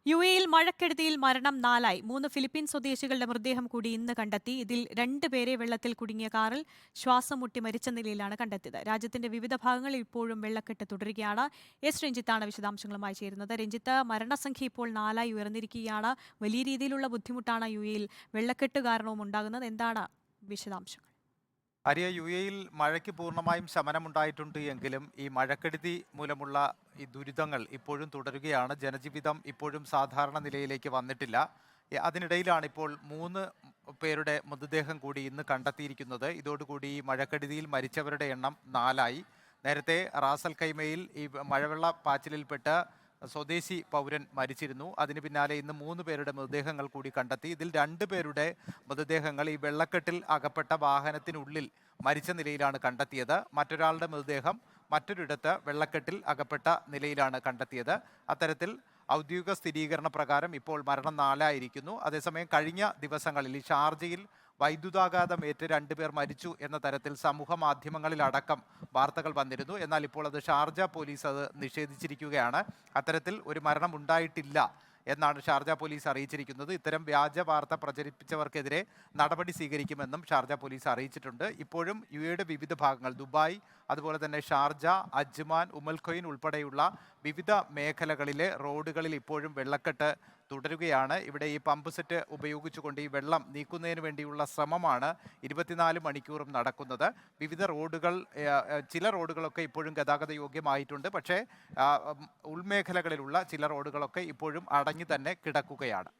യുഎഇയിൽ മഴക്കെടുതിയിൽ മരണം 4 3 ഫിലിപ്പീൻ സ്വദേശികളുടെ മൃതദേഹം കൂടി ഇന്ന് കണ്ടെത്തി. ഇതിൽ 2 പേരെ വെള്ളത്തിൽ കുടുങ്ങിയ കാറിൽ ശ്വാസം മുട്ടി മരിച്ച നിലയിലാണ് കണ്ടെത്തിയത്. രാജ്യത്തിന്റെ വിവിധ ഭാഗങ്ങളിൽ ഇപ്പോഴും വെള്ളക്കെട്ട് തുടരുകയാണ്. എസ് രഞ്ജിത്താണ് വിശദാംശങ്ങളുമായി ചേരുന്നത്. രഞ്ജിത്ത്, മരണസംഖ്യ ഇപ്പോൾ 4 ഉയർന്നിരിക്കുകയാണ്. വലിയ രീതിയിലുള്ള ബുദ്ധിമുട്ടാണ് യുഎഇയിൽ വെള്ളക്കെട്ട് കാരണവും ഉണ്ടാകുന്നത്. എന്താണ് വിശദാംശങ്ങൾ? യു എയിൽ മഴയ്ക്ക് പൂർണ്ണമായും ശമനമുണ്ടായിട്ടുണ്ട് എങ്കിലും ഈ മഴക്കെടുതി മൂലമുള്ള ഈ ദുരിതങ്ങൾ ഇപ്പോഴും തുടരുകയാണ്. ജനജീവിതം ഇപ്പോഴും സാധാരണ നിലയിലേക്ക് വന്നിട്ടില്ല. അതിനിടയിലാണ് ഇപ്പോൾ 3 പേരുടെ മൃതദേഹം കൂടി ഇന്ന് കണ്ടെത്തിയിരിക്കുന്നത്. ഇതോടുകൂടി ഈ മഴക്കെടുതിയിൽ മരിച്ചവരുടെ എണ്ണം 4 നേരത്തെ റാസൽ ഖൈമയിൽ ഈ മഴവെള്ള പാച്ചിലിൽപ്പെട്ട് സ്വദേശി പൗരൻ മരിച്ചിരുന്നു. അതിന് പിന്നാലെ ഇന്ന് 3 പേരുടെ മൃതദേഹങ്ങൾ കൂടി കണ്ടെത്തി. ഇതിൽ 2 പേരുടെ മൃതദേഹങ്ങൾ ഈ വെള്ളക്കെട്ടിൽ അകപ്പെട്ട വാഹനത്തിനുള്ളിൽ മരിച്ച നിലയിലാണ് കണ്ടെത്തിയത്. മറ്റൊരാളുടെ മൃതദേഹം മറ്റൊരിടത്ത് വെള്ളക്കെട്ടിൽ അകപ്പെട്ട നിലയിലാണ് കണ്ടെത്തിയത്. അത്തരത്തിൽ ഔദ്യോഗിക സ്ഥിരീകരണ പ്രകാരം ഇപ്പോൾ മരണം 4 ആയിരിക്കുന്നു. അതേസമയം കഴിഞ്ഞ ദിവസങ്ങളിൽ ഈ ഷാർജയിൽ വൈദ്യുതാഘാതം ഏറ്റ് 2 പേർ മരിച്ചു എന്ന തരത്തിൽ സമൂഹ മാധ്യമങ്ങളിലടക്കം വാർത്തകൾ വന്നിരുന്നു. എന്നാൽ ഇപ്പോൾ അത് ഷാർജ പോലീസ് അത് നിഷേധിച്ചിരിക്കുകയാണ്. അത്തരത്തിൽ ഒരു മരണം ഉണ്ടായിട്ടില്ല എന്നാണ് ഷാർജ പോലീസ് അറിയിച്ചിരിക്കുന്നത്. ഇത്തരം വ്യാജ വാർത്ത പ്രചരിപ്പിച്ചവർക്കെതിരെ നടപടി സ്വീകരിക്കുമെന്നും ഷാർജ പോലീസ് അറിയിച്ചിട്ടുണ്ട്. ഇപ്പോഴും യുടെ വിവിധ ഭാഗങ്ങൾ ദുബായ്, അതുപോലെ തന്നെ ഷാർജ, അജ്മാൻ, ഉമൽഖൊയിൻ ഉൾപ്പെടെയുള്ള വിവിധ മേഖലകളിലെ റോഡുകളിൽ ഇപ്പോഴും വെള്ളക്കെട്ട് തുടരുകയാണ്. ഇവിടെ ഈ പമ്പ് സെറ്റ് ഉപയോഗിച്ചുകൊണ്ട് ഈ വെള്ളം നീക്കുന്നതിന് വേണ്ടിയുള്ള ശ്രമമാണ് 24 മണിക്കൂറും നടക്കുന്നത്. വിവിധ റോഡുകൾ, ചില റോഡുകളൊക്കെ ഇപ്പോഴും ഗതാഗത യോഗ്യമായിട്ടുണ്ട്. പക്ഷേ ഉൾമേഖലകളിലുള്ള ചില റോഡുകളൊക്കെ ഇപ്പോഴും അടഞ്ഞു തന്നെ കിടക്കുകയാണ്.